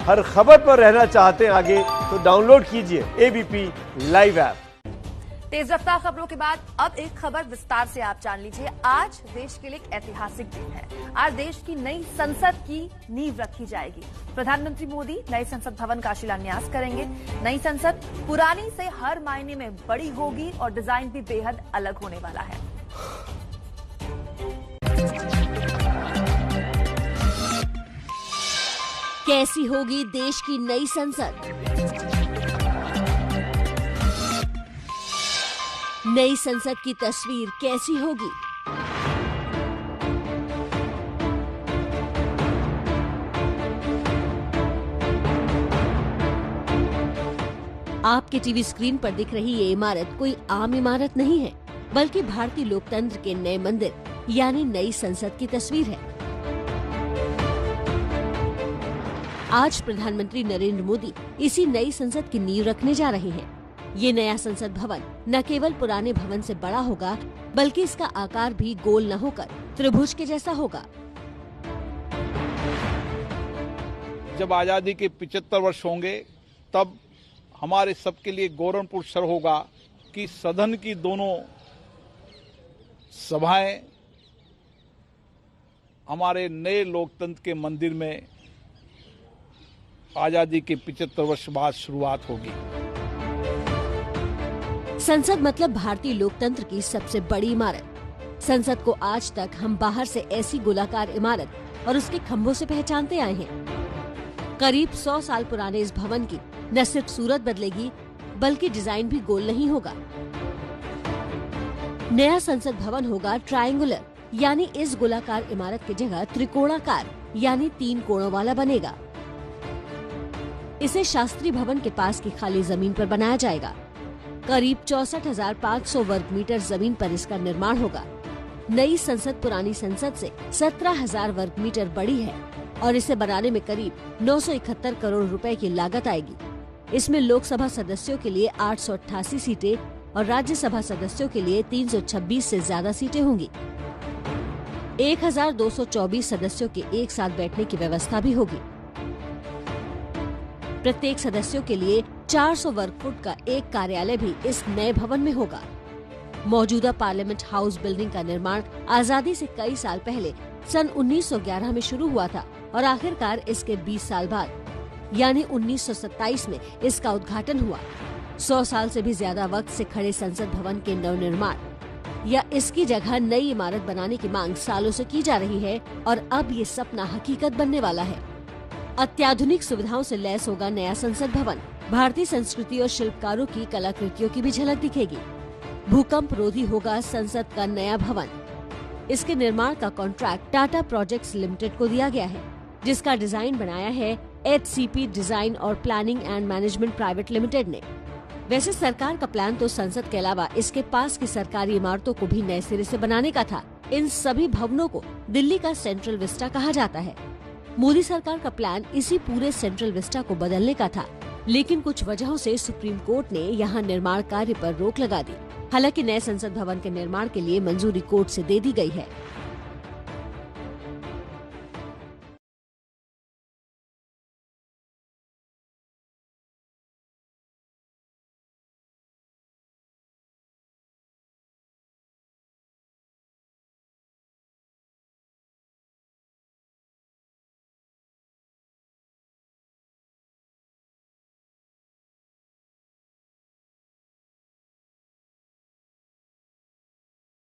हर खबर पर रहना चाहते हैं आगे तो डाउनलोड कीजिए एबीपी लाइव ऐप। तेज रफ्तार खबरों के बाद अब एक खबर विस्तार से आप जान लीजिए। आज देश के लिए एक ऐतिहासिक दिन है। आज देश की नई संसद की नींव रखी जाएगी। प्रधानमंत्री मोदी नए संसद भवन का शिलान्यास करेंगे। नई संसद पुरानी से हर मायने में बड़ी होगी और डिजाइन भी बेहद अलग होने वाला है। कैसी होगी देश की नई संसद? नई संसद की तस्वीर कैसी होगी? आपके टीवी स्क्रीन पर दिख रही ये इमारत कोई आम इमारत नहीं है, बल्कि भारतीय लोकतंत्र के नए मंदिर यानी नई संसद की तस्वीर है। आज प्रधानमंत्री नरेंद्र मोदी इसी नई संसद की नींव रखने जा रहे हैं। ये नया संसद भवन न केवल पुराने भवन से बड़ा होगा, बल्कि इसका आकार भी गोल न होकर त्रिभुज के जैसा होगा। जब आजादी के 75 वर्ष होंगे तब हमारे सबके लिए गौरवपूर्ण क्षण होगा कि सदन की दोनों सभाएं हमारे नए लोकतंत्र के मंदिर में आजादी के 75 वर्ष बाद शुरुआत होगी। संसद मतलब भारतीय लोकतंत्र की सबसे बड़ी इमारत। संसद को आज तक हम बाहर से ऐसी गोलाकार इमारत और उसके खंभों से पहचानते आए हैं। करीब 100 साल पुराने इस भवन की न सिर्फ सूरत बदलेगी, बल्कि डिजाइन भी गोल नहीं होगा। नया संसद भवन होगा ट्रायंगुलर, यानी इस गोलाकार इमारत की जगह त्रिकोणाकार यानी 3 कोणों वाला बनेगा। इसे शास्त्री भवन के पास की खाली जमीन पर बनाया जाएगा। करीब 64,500 वर्ग मीटर जमीन पर इसका निर्माण होगा। नई संसद पुरानी संसद से 17,000 वर्ग मीटर बड़ी है और इसे बनाने में करीब 971 करोड़ रुपए की लागत आएगी। इसमें लोकसभा सदस्यों के लिए 888 सीटें और राज्यसभा सदस्यों के लिए 326 से ज्यादा सीटें होंगी। 1,224 सदस्यों के एक साथ बैठने की व्यवस्था भी होगी। प्रत्येक सदस्यों के लिए 400 वर्ग फुट का एक कार्यालय भी इस नए भवन में होगा। मौजूदा पार्लियामेंट हाउस बिल्डिंग का निर्माण आजादी से कई साल पहले सन 1911 में शुरू हुआ था और आखिरकार इसके 20 साल बाद यानी 1927 में इसका उद्घाटन हुआ। 100 साल से भी ज्यादा वक्त से खड़े संसद भवन के नवनिर्माण या इसकी जगह नई इमारत बनाने की मांग सालों से की जा रही है और अब ये सपना हकीकत बनने वाला है। अत्याधुनिक सुविधाओं से लैस होगा नया संसद भवन। भारतीय संस्कृति और शिल्पकारों की कलाकृतियों की भी झलक दिखेगी। भूकंप रोधी होगा संसद का नया भवन। इसके निर्माण का कॉन्ट्रैक्ट टाटा प्रोजेक्ट्स लिमिटेड को दिया गया है, जिसका डिजाइन बनाया है HCP डिजाइन और planning and management private limited ने। वैसे सरकार का प्लान तो संसद के अलावा इसके पास की सरकारी इमारतों को भी नए सिरे से बनाने का था। इन सभी भवनों को दिल्ली का सेंट्रल विस्टा कहा जाता है। मोदी सरकार का प्लान इसी पूरे सेंट्रल विस्टा को बदलने का था, लेकिन कुछ वजहों से सुप्रीम कोर्ट ने यहाँ निर्माण कार्य पर रोक लगा दी। हालांकि नए संसद भवन के निर्माण के लिए मंजूरी कोर्ट से दे दी गई है।